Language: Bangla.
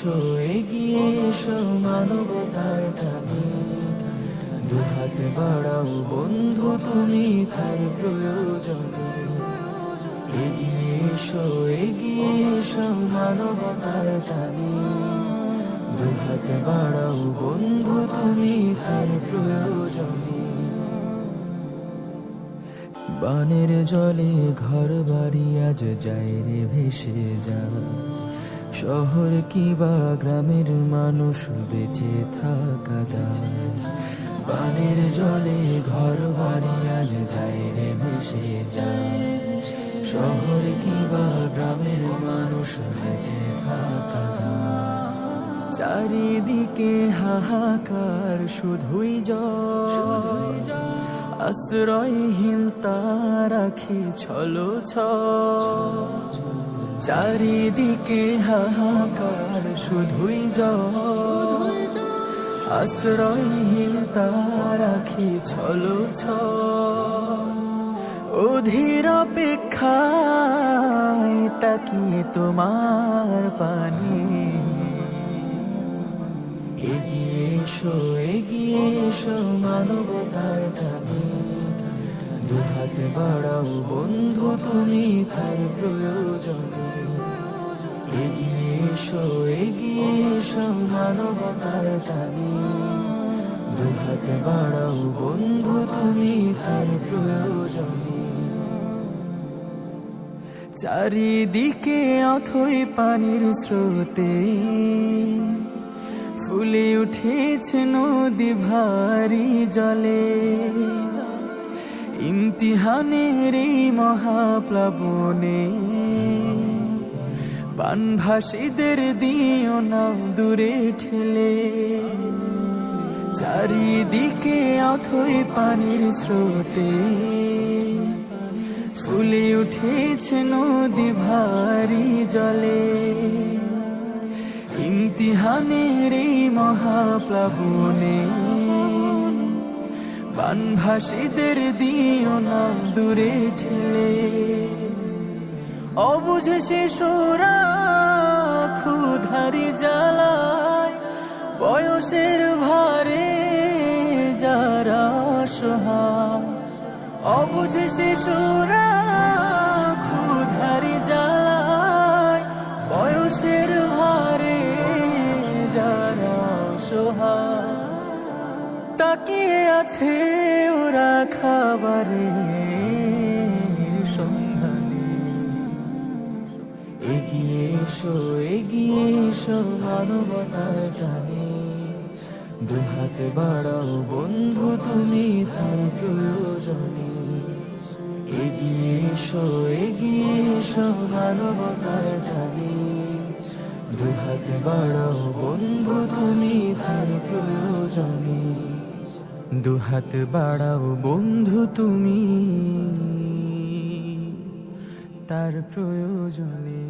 এসো এগিয়ে এসো মানবতার টানে, দুহাত বাড়াও বন্ধু তুমি তার প্রয়োজনে। এগিয়ে এসো মানবতার টানে, দুহাত বাড়াও বন্ধু তুমি তার প্রয়োজনে। বানের জলে ঘর বাড়ি আজ যায় রে ভেসে যা, শহর কিবা গ্রামের মানুষ বেঁচে থাকা দায়। বানের জলে ঘর বাড়ি আজ যায় রে ভেসে যা, শহর কিবা গ্রামের মানুষ বেঁচে থাকা দায়। চারিদিকে হাহাকার শুধুই জল, আশ্রয়হীন তার আখি ছলো ছল। চারিদিকে হাহাকার শুধুই জল, আশ্রয়হীন তার আখি ছলো ছল। অধীর অপেক্ষায় তাকিয়ে তোমার পানে, এগিয়ে এসো মানবতার টানে, দুহাত বাড়াও বন্ধু তুমি তার প্রয়োজনে। এগিয়ে এসো মানবতার টানে, দুহাত বাড়াও বন্ধু তুমি তার প্রয়োজনে। চারিদিকে অথই পানির স্রোতে, ফুলে উঠেছে নদী ভারী জলে। ইমতিহানের এই মহাপ্লাবনে, বানভাসীদের দিও না দূরে ঠেলে। চারিদিকে অথই পানির স্রোতে, ফুলে উঠেছে নদী ভারী জলে। ইমতিহানের এই মহাপ্লাবনে, বানভাসীদের দিও না দূরে ঠেলে। অবুঝ শিশুরা ক্ষুধারি জ্বালায়, বয়সের ভারে যারা অসহায়। অবুঝ শিশুরা ক্ষুধারি জ্বালায়, বয়সের ভারে যারা অসহায়। তাকিয়ে আছে ওরা খাবারের সন্ধানে। এগিয়ে এসো মানবতার টানে, দুহাত বাড়াও বন্ধু তুমি তার প্রয়োজনে। এগিয়ে এসো মানবতার টানে, দুহাত বাড়াও বন্ধু তুমি তার প্রয়োজনে। দুহাত বাড়াও বন্ধু তুমি তার প্রয়োজনে।